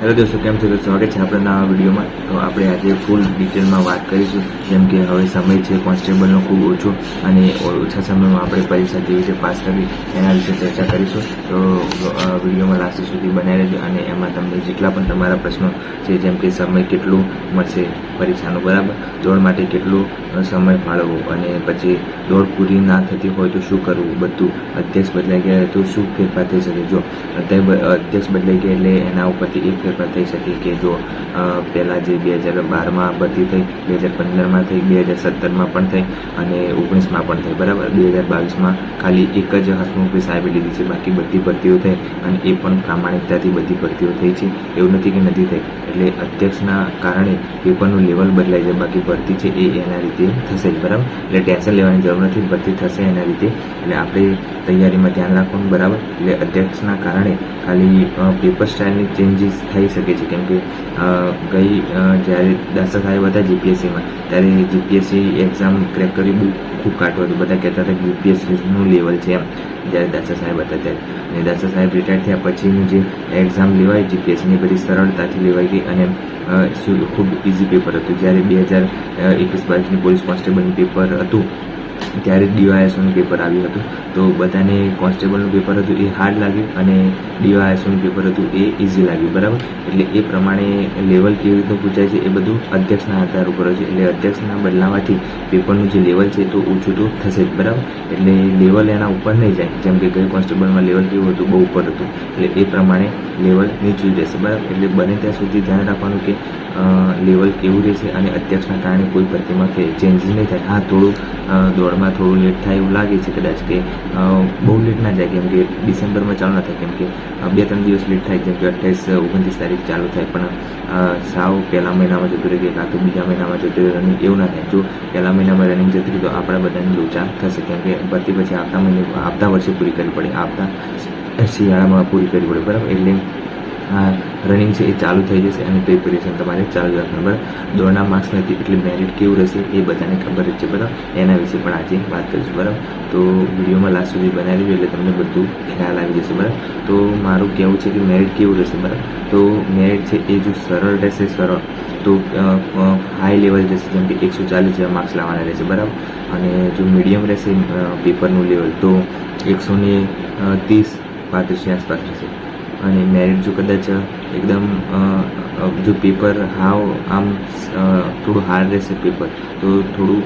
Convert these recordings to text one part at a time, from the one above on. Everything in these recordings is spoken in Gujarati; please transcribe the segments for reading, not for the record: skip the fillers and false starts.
હેલો દોસ્તો, કેમ છો? સ્વાગત છે આપણા નવા વિડીયોમાં. તો આપણે આજે ફૂલ ડિટેલમાં વાત કરીશું, જેમ કે હવે સમય છે કોન્સ્ટેબલનો ખૂબ ઓછો અને ઓછા સમયમાં આપણે પરીક્ષા કેવી રીતે પાસ કરવી એના વિશે ચર્ચા કરીશું. તો વિડીયોમાં લાસ્ટ સુધી બનાવી રહેજો અને એમાં તમને જેટલા પણ તમારા પ્રશ્નો છે, જેમ કે સમય કેટલું મળશે પરીક્ષાનો, બરાબર, દોડ માટે કેટલો સમય ફાળવવો, અને પછી દોડ પૂરી ના થતી હોય તો શું કરવું, બધું. અધ્યક્ષ બદલાઈ ગયા તો શું ફેરફાર થઈ શકે? જો અધ્યક્ષ બદલાઈ ગયા એટલે એના ઉપરથી એક ફેરફાર થઈ શકે કે જો પહેલાં જે 2012માં ભરતી થઈ, 2015માં થઈ, 2017માં પણ થઈ અને 19માં પણ થઈ, બરાબર. 2022માં ખાલી એક જ હસમુખભાઈ સાહેબે લીધી છે, બાકી બધી ભરતીઓ થઈ અને એ પણ પ્રામાણિકતાથી બધી ભરતીઓ થઈ છે, એવું નથી કે નથી થઈ. એટલે અધ્યક્ષના કારણે પેપરનું લેવલ બદલાઈ જાય, બાકી ભરતી છે એ એના રીતે થશે જ, બરાબર. એટલે ટેન્શન લેવાની જરૂર નથી, ભરતી થશે એના રીતે. એટલે આપણે તૈયારીમાં ધ્યાન રાખવાનું, બરાબર. એટલે અધ્યક્ષના કારણે ખાલી પેપર સ્ટાઇલની ચેન્જીસ થઈ શકે છે, કેમ કે જ્યારે દાસા સાહેબ હતા જીપીએસસીમાં, ત્યારે જીપીએસસી એક્ઝામ ક્રેક કરી બહુ ખૂબ કાઢવું હતું. બધા કહેતા હતા કે યુપીએસસીનું લેવલ છે એમ, જ્યારે દાસા સાહેબ હતા ત્યારે. અને દાસા સાહેબ રિટાયર થયા પછીની જે એક્ઝામ લેવાય જીપીએસસીની બધી સરળતાથી લેવાઈ ગઈ અને ખૂબ ઇઝી પેપર હતું. જ્યારે 2021-22ની પોલીસ કોન્સ્ટેબલનું પેપર હતું ત્યારે ડીવાયએસઓનું પેપર આવ્યું હતું, તો બધાને કોન્સ્ટેબલનું પેપર હતું એ હાર્ડ લાગ્યું અને ડીવાયએસઓનું પેપર હતું એ ઇઝી લાગ્યું, બરાબર. એટલે એ પ્રમાણે લેવલ કેવી રીતનું પૂછાય છે એ બધું અધ્યક્ષના આધાર ઉપર છે. એટલે અધ્યક્ષના બદલાવાથી પેપરનું જે લેવલ છે તો ઓછું તો થશે જ, બરાબર. એટલે લેવલ એના ઉપર નહીં જાય, જેમ કે ગઈ કોન્સ્ટેબલમાં લેવલ કેવું હતું, બહુ ઉપર હતું, એટલે એ પ્રમાણે લેવલ નીચું રહેશે, બરાબર. એટલે બને ત્યાં સુધી ધ્યાન રાખવાનું કે લેવલ કેવું રહેશે અને અધ્યક્ષના કારણે કોઈ ભરતીમાં ચેન્જીસ નહીં થાય. હા, થોડું દોડમાં થોડું લેટ થાય એવું લાગે છે કદાચ, કે બહુ લેટ ના જાય, કેમ કે ડિસેમ્બરમાં ચાલુ ના થાય, કેમ કે 2-3 દિવસ લેટ થાય, જેમ કે 28-29 તારીખ ચાલુ થાય, પણ સાવ પહેલા મહિનામાં જતું રહે કે કાં તો બીજા મહિનામાં જતું રહે રનિંગ, એવું ના થાય. જો પહેલા મહિનામાં રનિંગ જતી રહી તો આપણા બધાની લોચા થશે, કેમ કે ભરતી પછી આવતા વર્ષે પૂરી કરવી પડે, આવતા શિયાળામાં પૂરી કરવી પડે, બરાબર. એટલે આ રનિંગ છે એ ચાલુ થઈ જશે અને પ્રિપેરેશન તમારે ચાલુ રાખવાનું, બરાબર. દોડના માર્ક્સ નથી એટલે મેરિટ કેવું રહેશે એ બધાને ખબર જ છે, બરાબર. એના વિશે પણ આજે વાત કરીશું, બરાબર. તો વિડીયોમાં લાસ્ટ સુધી બનાવી એટલે તમને બધું ખ્યાલ આવી જશે, બરાબર. તો મારું કહેવું છે કે મેરિટ કેવું રહેશે, બરાબર. તો મેરિટ છે એ જો સરળ રહેશે, સરળ તો હાઈ લેવલ જશે, જેમ કે 140 જેવા માર્ક્સ લાવવાના રહેશે, બરાબર. અને જો મીડિયમ રહેશે પેપરનું લેવલ તો 130-35ની આસપાસ રહેશે. અને મેરિટ જો કદાચ એકદમ જો પેપર આમ થોડું હાર્ડ રહેશે પેપર, તો થોડું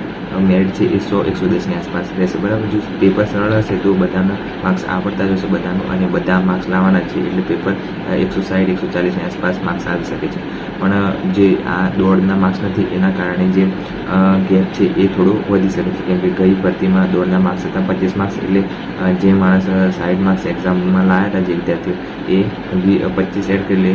મેરિટ છે એ 100-110ની આસપાસ રહેશે, બરાબર. જો પેપર સરળ હશે તો બધાના માર્ક્સ આવડતા જ હશે બધાનું, અને બધા માર્ક્સ લાવવાના છે, એટલે પેપર 160-140ની આસપાસ માર્ક્સ આવી શકે છે. પણ જે આ દોડના માર્ક્સ નથી એના કારણે જે ગેપ છે એ થોડો વધી શકે છે, કેમ કે ગઈ ભરતીમાં દોડના માર્ક્સ હતા 25 માર્ક્સ, એટલે જે માણસ 60 માર્ક્સ એક્ઝામમાં લાવ્યા હતા જે વિદ્યાર્થીઓ, એ 25 એડ કરી લે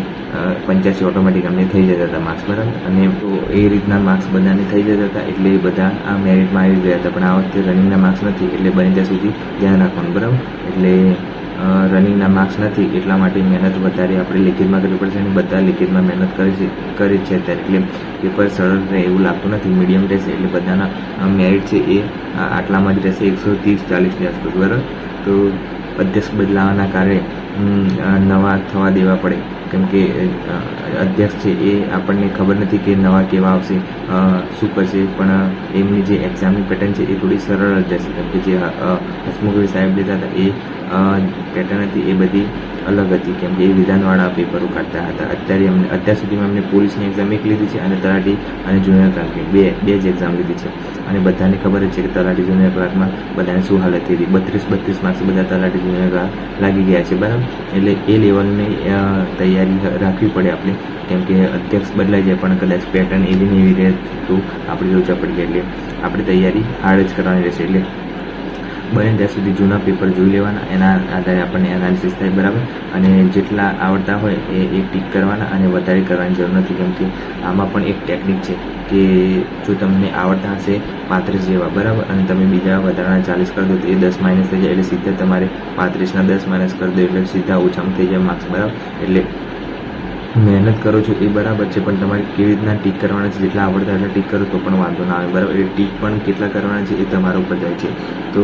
85 ઓટોમેટિક અમને થઈ જતા હતા માર્ક્સ, બરાબર. અને તો એ રીતના માર્ક્સ બધાને થઈ જતા હતા, એટલે બધા આ મેરિટમાં આવી ગયા હતા. પણ આ વખતે રનિંગના માર્ક્સ નથી, એટલે બને ત્યાં સુધી ધ્યાન રાખવાનું, બરાબર. એટલે રનિંગના માર્ક્સ નથી એટલા માટે મહેનત વધારે આપણે લેખિતમાં કરવી પડશે, અને બધા લેખિતમાં મહેનત કરી છે અત્યારે. એટલે પેપર સરળ રહે એવું લાગતું નથી, મીડિયમ રહેશે, એટલે બધાના મેરિટ છે એ આટલામાં જ રહેશે, 130-40ની આસપાસ, બરાબર. તો અધ્યક્ષ બદલાવાના કારણે નવા થવા દેવા પડે, કેમ કે અધ્યક્ષ છે એ આપણને ખબર નથી કે નવા કેવા આવશે, શું કરશે, પણ એમની જે એક્ઝામની પેટર્ન છે એ થોડી સરળ જ જશે, કેમ કે જે હસમુખભાઈ સાહેબ લેતા હતા એ પેટર્ન હતી એ બધી અલગ હતી, કેમ કે એ વિધાનવાળા પેપરો કાઢતા હતા. અત્યાર સુધીમાં એમને પોલીસની એક્ઝામ એક લીધી છે અને તલાટી અને જુનિયર ક્લાર્કની બે જ એક્ઝામ લીધી છે. અને બધાને ખબર જ છે કે તલાટી જુનિયર ક્લાર્કમાં બધાને શું હાલત થઈ હતી, 32 માર્ક્સ બધા તલાટી જુનિયર ક્લાર્ક લાગી ગયા છે, બરાબર. એટલે એ લેવલની તૈયારી રાખવી પડે આપણે, કેમ કે અધ્યક્ષ બદલાઈ જાય પણ કદાચ પેટર્ન એવી ને એવી રહે તો આપણે લોચા પડી જાય, એટલે આપણે તૈયારી હાર્ડ જ કરવાની રહેશે. એટલે બને ત્યાં સુધી જૂના પેપર જોઈ લેવાના, એના આધારે આપણને એનાલિસિસ થાય, બરાબર. અને જેટલા આવડતા હોય એ ટીક કરવાના અને વધારે કરવાની જરૂર નથી, કેમ કે આમાં પણ એક ટેકનિક છે કે જો તમને આવડતા હશે 35 જેવા, બરાબર, અને તમે બીજા વધારાના 40 કરી દો તો એ 10 માઇનસ થઈ જાય, એટલે સીધા તમારે 35ના 10 માઇનસ કરી દો એટલે સીધા ઓછામાં થઈ જાય માર્ક્સ, બરાબર. એટલે મહેનત કરો છો એ બરાબર છે, પણ તમારે કેવી રીતના ટીક કરવાના છે, જેટલા આવડતા એટલા ટીક કરો તો પણ વાંધો ના આવે, બરાબર. એ ટીક પણ કેટલા કરવાના છે એ તમારા ઉપર જાય છે. તો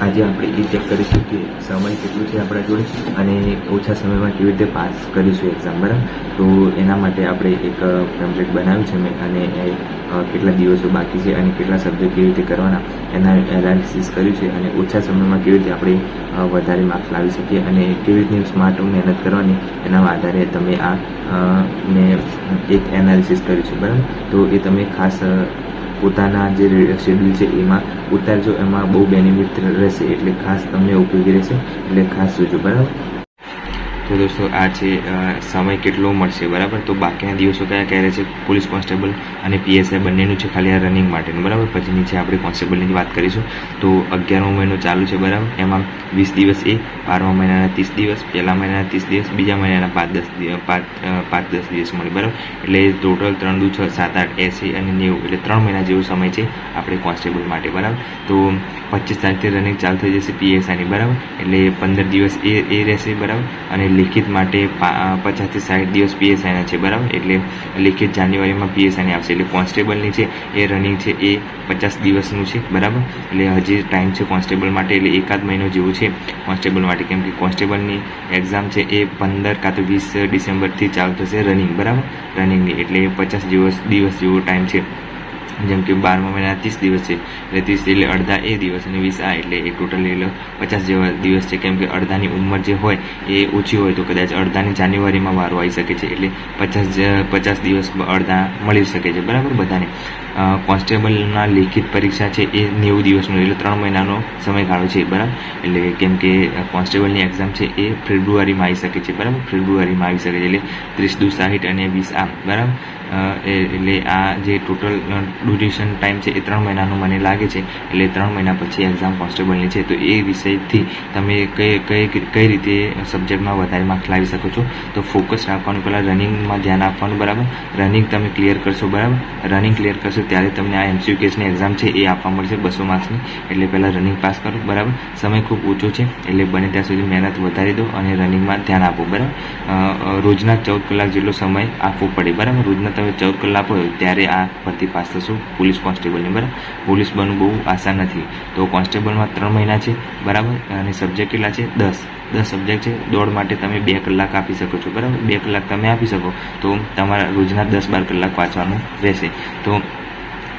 આજે આપણે એ ચેક કરીશું કે સમય કેટલું છે આપણા જોડે અને ઓછા સમયમાં કેવી રીતે પાસ કરીશું એક્ઝામ, બરાબર. તો એના માટે આપણે એક પેમ્પલેટ બનાવ્યું છે મેં, અને કેટલા દિવસો બાકી છે અને કેટલા સબ્જેક્ટ કેવી રીતે કરવાના એના એનાલિસિસ કર્યું છે, અને ઓછા સમયમાં કેવી રીતે આપણે વધારે માર્ક્સ લાવી શકીએ અને કેવી રીતે સ્માર્ટ મહેનત કરવાની એના આધારે તમે મેં એક એનાલિસિસ કર્યું છે, બરાબર. તો એ તમે ખાસ પોતાના જે શેડ્યુલ છે એમાં ઉતારજો, એમાં બહુ બેનિફિટ રહેશે, એટલે ખાસ તમને ઉપયોગી રહેશે, એટલે ખાસ જોજો, બરાબર. તો દોસ્તો આ છે સમય કેટલો મળશે, બરાબર. તો બાકીના દિવસો કયા રહેશે પોલીસ કોન્સ્ટેબલ અને PSI બંનેનું છે, ખાલી આ રનિંગ માટેનું, બરાબર. પછી નીચે આપણે કોન્સ્ટેબલની વાત કરીશું. તો 11મો મહિનો ચાલુ છે, બરાબર. એમાં 20 દિવસ 12મા મહિનાના 30 દિવસ, પહેલા મહિનાના 30 દિવસ, બીજા મહિનાના 5-10 દિવસ મળે, બરાબર. એટલે ટોટલ 3 દુ 6 7 8 80 અને 90, એટલે 3 મહિના જેવો સમય છે આપણે કોન્સ્ટેબલ માટે, બરાબર. તો 25 તારીખથી રનિંગ ચાલુ થઈ જશે PSIની, બરાબર. એટલે 15 દિવસ એ રહેશે, બરાબર. અને લિખિત માટે 50 થી 60 દિવસ PSIના છે, બરાબર. એટલે લિખિત જાન્યુઆરીમાં PSIની આવશે. એટલે કોન્સ્ટેબલની છે એ રનિંગ છે એ 50 દિવસનું છે, બરાબર. એટલે હજી ટાઈમ છે કોન્સ્ટેબલ માટે, એટલે એકાદ મહિનો જેવું છે કોન્સ્ટેબલ માટે, કેમ કે કોન્સ્ટેબલની એક્ઝામ છે એ 15 કાં તો 20 ડિસેમ્બરથી ચાલુ થશે રનિંગ, બરાબર. રનિંગની એટલે 50 દિવસ જેવો ટાઈમ છે. જેમ કે 12મા મહિના 30 દિવસ છે, એટલે 30 એટલે અડધા એ દિવસ અને 20 એટલે એ ટોટલ 50 જેવા દિવસ છે. કેમ કે અડધાની ઉંમર જે હોય એ ઓછી હોય તો કદાચ અડધાની જાન્યુઆરીમાં વારો આવી શકે છે, એટલે 50 દિવસ અડધા મળી શકે છે, બરાબર બધાને. કોન્સ્ટેબલના લેખિત પરીક્ષા છે એ 90 દિવસનો, એટલે 3 મહિનાનો સમયગાળો છે, બરાબર. એટલે કેમ કે કોન્સ્ટેબલની એક્ઝામ છે એ ફેબ્રુઆરીમાં આવી શકે છે, બરાબર. ફેબ્રુઆરીમાં આવી શકે છે, એટલે 30 દુ 60 અને 20 બરાબર. એટલે આ જે ટોટલ ડ્યુરેશન ટાઈમ છે એ 3 મહિનાનો મને લાગે છે. એટલે 3 મહિના પછી એક્ઝામ કોન્સ્ટેબલની છે. તો એ વિષયથી તમે કઈ રીતે સબ્જેક્ટમાં વધારે માર્ક્સ લાવી શકો છો, તો ફોકસ રાખવાનું, પહેલાં રનિંગમાં ધ્યાન આપવાનું, બરાબર. રનિંગ તમે ક્લિયર કરશો, બરાબર. રનિંગ ક્લિયર કરશો ત્યારે તમને આ MCQની એક્ઝામ છે એ આપવા મળશે 200 માર્ક્સની. એટલે પહેલાં રનિંગ પાસ કરો, બરાબર. સમય ખૂબ ઓછો છે, એટલે બને ત્યાં સુધી મહેનત વધારી દો અને રનિંગમાં ધ્યાન આપો, બરાબર. રોજના 14 કલાક જેટલો સમય આપવો પડે, બરાબર. રોજના તમે 14 કલાક હોય ત્યારે આ ભરતી પાસ થશો પોલીસ કોન્સ્ટેબલની, બરાબર. પોલીસ બનવું બહુ આસાન નથી. તો કોન્સ્ટેબલમાં 3 મહિના છે, બરાબર. અને સબ્જેક્ટ કેટલા છે? 10 સબ્જેક્ટ છે. દોડ માટે તમે 2 કલાક આપી શકો છો, બરાબર. 2 કલાક તમે આપી શકો તો તમારા રોજના 10-12 કલાક વાંચવાનું રહેશે. તો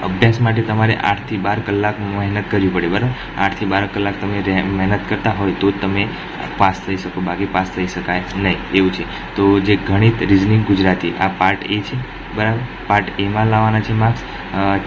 અભ્યાસ માટે તમારે 8 થી 12 કલાક મહેનત કરવી પડે, બરાબર. 8 થી 12 કલાક તમે મહેનત કરતા હોય તો જ તમે પાસ થઈ શકો, બાકી પાસ થઈ શકાય નહીં, એવું છે. તો જે ગણિત, રિઝનિંગ, ગુજરાતી આ પાર્ટ A છે, બરાબર. પાર્ટ Aમાં લાવવાના છે માર્ક્સ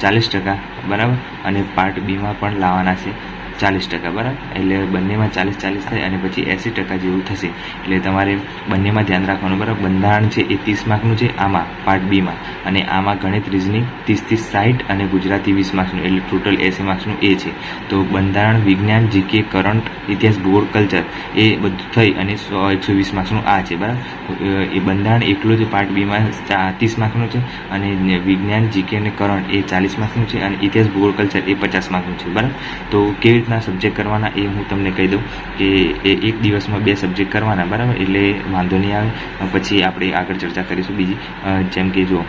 40%, બરાબર. અને પાર્ટ Bમાં પણ લાવવાના છે 40%, બરાબર. એટલે બંનેમાં 40 થાય અને પછી 80% જેવું થશે. એટલે તમારે બંનેમાં ધ્યાન રાખવાનું, બરાબર. બંધારણ છે એ 30 માર્કનું છે આમાં પાર્ટ Bમાં, અને આમાં ગણિત, રિઝનિંગ 30 થી 60 અને ગુજરાતી 20 માર્ક્સનું, એટલે ટોટલ 80 માર્ક્સનું એ છે. તો બંધારણ, વિજ્ઞાન, GK, કરંટ, ઇતિહાસ, ભૂગોળ, કલ્ચર એ બધું થઈ અને 120 માર્ક્સનું આ છે, બરાબર. એ બંધારણ એકલું જ પાર્ટ Bમાં 30 માર્ક્સનું છે, અને વિજ્ઞાન, GK અને કરંટ એ 40 માર્ક્સનું છે, અને ઇતિહાસ, ભૂગોળ, કલ્ચર એ 50 માર્ક્સનું છે, બરાબર. તો કેવી રીતના સબ્જેક્ટ કરવાના એ હું તમને કહી દઉં કે એક દિવસમાં 2 સબ્જેક્ટ કરવાના, બરાબર. એટલે વાંધો નહીં આવે. પછી આપણે આગળ ચર્ચા કરીશું બીજી. જેમ કે જો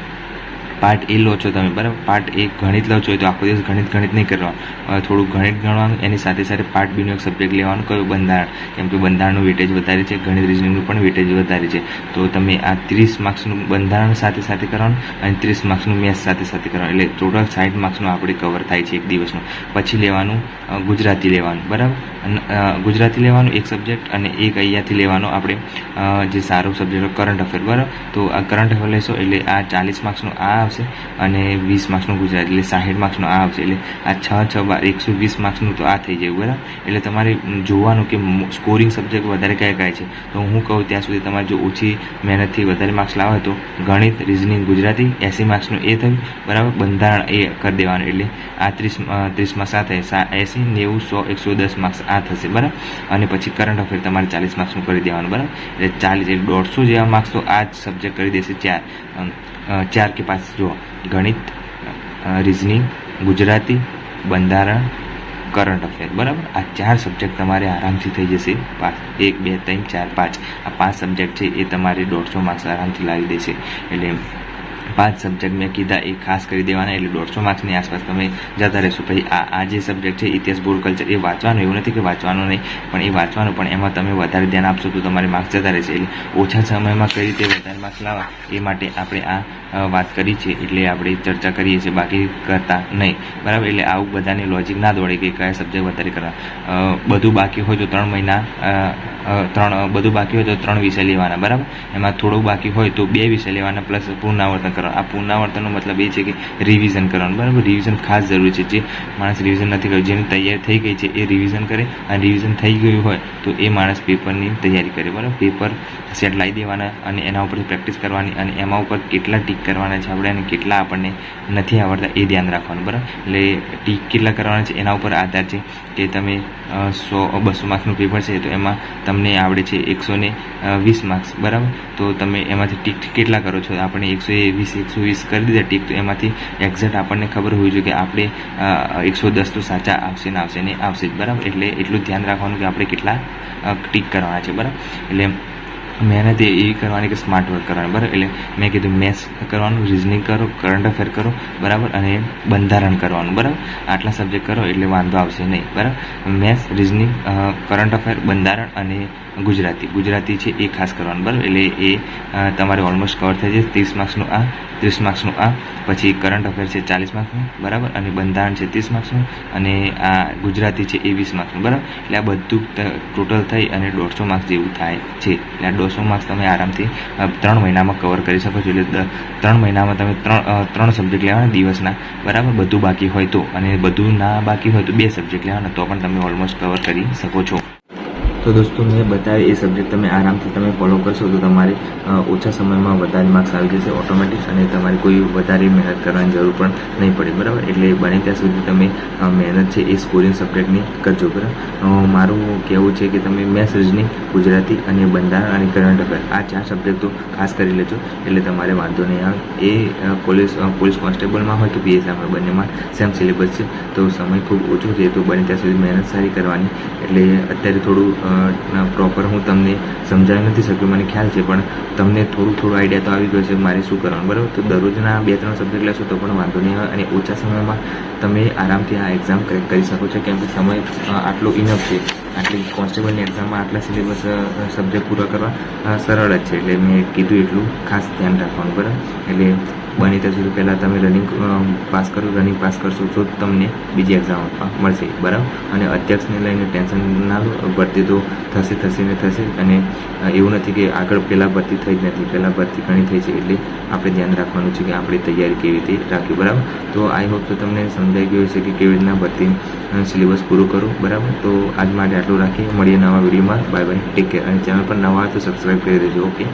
પાર્ટ A લો છો તમે, બરાબર. પાર્ટ A ગણિત લો છો તો આખો દિવસ ગણિત નહીં કરવાનું, થોડું ગણિત ગણવાનું. એની સાથે પાર્ટ Bનો એક સબ્જેક્ટ લેવાનું, કયો? બંધારણ. કેમ કે બંધારણનું વેટેજ વધારે છે, ગણિત, રિઝનિંગનું પણ વેટેજ વધારે છે. તો તમે આ 30 માર્ક્સનું બંધારણ સાથે કરવાનું અને 30 માર્ક્સનું મેથ્સ સાથે કરવાનું, એટલે ટોટલ 60 માર્ક્સનું આપણે કવર થાય છે એક દિવસનું. પછી લેવાનું ગુજરાતી લેવાનું, બરાબર. ગુજરાતી લેવાનું એક સબ્જેક્ટ, અને એક અહીંયાથી લેવાનો આપણે જે સારો સબ્જેક્ટ કરંટ અફેર, બરાબર. તો આ કરંટ અફેર લેશો એટલે આ 40 માર્ક્સનું આ આવશે અને 20 માર્ક્સનું ગુજરાતી, એટલે 60 માર્ક્સનું આ આવશે. એટલે આ 6 12 120 માર્ક્સનું તો આ થઈ જાય, બરાબર. એટલે તમારે જોવાનું કે સ્કોરિંગ સબ્જેક્ટ વધારે કયા છે. તો હું કહું ત્યાં સુધી તમારે જો ઓછી મહેનતથી વધારે માર્ક્સ લાવે તો ગણિત, રિઝનિંગ, ગુજરાતી 80 માર્ક્સનું એ થયું, બરાબર. બંધારણ એ કરી દેવાનું, એટલે આ 30માં 7 80 90 100 110 માર્ક્સ આ થશે, બરાબર. અને પછી કરંટ અફેર તમારે 40 માર્ક્સનું કરી દેવાનું, બરાબર. એટલે 40 એટલે 150 જેવા માર્ક્સ તો આ જ સબ્જેક્ટ કરી દેશે. 4 કે 5 જો ગણિત, રિઝનિંગ, ગુજરાતી, બંધારણ, કરંટ અફેર, બરાબર. આ 4 સબ્જેક્ટ તમારે આરામથી થઈ જશે પાસ. 1 2 3 4 5 આ 5 સબ્જેક્ટ છે એ તમારે 150 માર્ક્સ આરામથી લાવી દેશે. એટલે 5 સબ્જેક્ટ મેં કીધા એ ખાસ કરી દેવાના, એટલે 150 માર્ક્સની આસપાસ તમે જતા રહેશો. પછી આ જે સબ્જેક્ટ છે ઇતિહાસ, ભૂગોળ, કલ્ચર, એ વાંચવાનું, એવું નથી કે વાંચવાનું નહીં, પણ એ વાંચવાનું, પણ એમાં તમે વધારે ધ્યાન આપશો તો તમારે માર્ક્સ જતા રહેશે. એટલે ઓછા સમયમાં કઈ રીતે વધારે માર્ક્સ લાવવા એ માટે આપણે આ વાત કરી છે, એટલે આપણે ચર્ચા કરીએ છીએ, બાકી કરતા નહીં, બરાબર. એટલે આવું બધાની લોજિક ના દોડે કે કયા સબ્જેક્ટ વધારે કરવા. બધું બાકી હોય તો 3 મહિના બધું બાકી હોય તો 3 વિષય લેવાના, બરાબર. એમાં થોડું બાકી હોય તો 2 વિષય લેવાના પ્લસ પુનરાવર્તન કરવાનું. આ પુનરાવર્તનનો મતલબ એ છે કે રિવિઝન કરવાનું, બરાબર. રિવિઝન ખાસ જરૂરી છે. જે માણસ રિવિઝન નથી કર્યું, જેની તૈયારી થઈ ગઈ છે એ રિવિઝન કરે, અને રિવિઝન થઈ ગયું હોય તો એ માણસ પેપરની તૈયારી કરે, બરાબર. પેપર સેટ લાવી દેવાના અને એના ઉપર પ્રેક્ટિસ કરવાની, અને એમાં ઉપર કેટલા ટીક કરવાના છે આપણે, અને કેટલા આપણને નથી આવડતા એ ધ્યાન રાખવાનું, બરાબર. એટલે ટીક કેટલા કરવાના છે એના ઉપર આધાર છે કે તમે 100-200 માર્ક્સનું પેપર છે તો એમાં તમને આવડે છે 120 માર્ક્સ, બરાબર. તો તમે એમાંથી ટીક કેટલા કરો છો, આપણે 120 કરી દીધા ટીક, તો એમાંથી એક્ઝેક્ટ આપણને ખબર હોવી જોઈએ કે આપણે 110 તો સાચા આવશે ને આવશે જ, બરાબર. એટલે એટલું ધ્યાન રાખવાનું કે આપણે કેટલા ટીક કરવાના છે, બરાબર. એટલે મહેનત એવી કરવાની કે સ્માર્ટ વર્ક કરવાનું, બરાબર. એટલે મેં કીધું મેથ્સ કરવાનું, રિઝનિંગ કરો, કરંટ અફેર કરો, બરાબર, અને બંધારણ કરવાનું, બરાબર. આટલા સબ્જેક્ટ કરો એટલે વાંધો આવશે નહીં, બરાબર. મેથ્સ, રિઝનિંગ, કરંટ અફેર, બંધારણ અને ગુજરાતી છે એ ખાસ કરવાનું, બરાબર. એટલે એ તમારે ઓલમોસ્ટ કવર થઈ જાય. 30 માર્ક્સનું આ, 30 માર્ક્સનું આ, પછી કરંટ અફેર છે 40 માર્ક્સનું, બરાબર, અને બંધારણ છે 30 માર્ક્સનું, અને આ ગુજરાતી છે એ 20 માર્ક્સનું, બરાબર. એટલે આ બધું ટોટલ થઈ અને 150 માર્ક્સ જેવું થાય છે. એટલે આ 150 માર્ક્સ તમે આરામથી 3 મહિનામાં કવર કરી શકો છો. એટલે 3 મહિનામાં તમે 3 સબ્જેક્ટ લેવાના દિવસના, બરાબર, બધું બાકી હોય તો, અને બધું ના બાકી હોય તો 2 સબ્જેક્ટ લેવાના, તો પણ તમે ઓલમોસ્ટ કવર કરી શકો છો. તો દોસ્તો મેં બતાવ્યું એ સબ્જેક્ટ તમે આરામથી તમે ફોલો કરશો તો તમારે ઓછા સમયમાં વધારે માર્ક્સ આવી જશે ઓટોમેટિક, અને તમારે કોઈ વધારે મહેનત કરવાની જરૂર પણ નહીં પડે, બરાબર. એટલે બને ત્યાં સુધી તમે મહેનત છે એ સ્કોરિંગ સબ્જેક્ટની કરજો, બરાબર. મારું કહેવું છે કે તમે મેથ્સ, રિઝનિંગ, ગુજરાતી અને બંધારણ અને કરંટ અફેર આ 4 સબ્જેક્ટો ખાસ કરી લેજો, એટલે તમારે વાંધો નહીં આવે. એ પોલીસ કોન્સ્ટેબલમાં હોય કે પીએસઆઈમાં, બંનેમાં સેમ સિલેબસ છે, તો સમય ખૂબ ઓછો છે, તો બને ત્યાં સુધી મહેનત સારી કરવાની. એટલે અત્યારે થોડું પ્રોપર હું તમને સમજાવી નથી શક્યો, મને ખ્યાલ છે, પણ તમને થોડું આઈડિયા તો આવી ગયો છે મારે શું કરવાનું, બરાબર. તો દરરોજના 2-3 સબ્જેક્ટ લેશો તો પણ વાંધો નહીં આવે, અને ઓછા સમયમાં તમે આરામથી આ એક્ઝામ ક્રેક કરી શકો છો, કેમ કે સમય આટલો ઇનફ છે. આટલી કોન્સ્ટેબલની એક્ઝામમાં આટલા સિલેબસ સબ્જેક્ટ પૂરા કરવા સરળ જ છે. એટલે મેં કીધું એટલું ખાસ ધ્યાન રાખવાનું, બરાબર. એટલે બની ત્યાં સુધી પહેલાં તમે રનિંગ પાસ કરશો તો તમને બીજી એક્ઝામ આપવા મળશે, બરાબર. અને અધ્યક્ષને લઈને ટેન્શન ના લો, ભરતી તો થશે ને થશે, અને એવું નથી કે આગળ પહેલાં ભરતી થઈ જ નથી, પહેલાં ભરતી ઘણી થઈ છે. એટલે આપણે ધ્યાન રાખવાનું છે કે આપણી તૈયારી કેવી રીતે રાખવી, બરાબર. તો આઈ હોપ તો તમને સમજાઈ ગયું છે કે કેવી રીતના ભરતી સિલેબસ પૂરું કરું, બરાબર. તો આજ માટે આટલું રાખીએ, મળીએ નવા વિડીયોમાં. Bye bye, take care. અને ચેનલ પર નવા હોય તો સબસ્ક્રાઈબ કરી દેજો. ઓકે.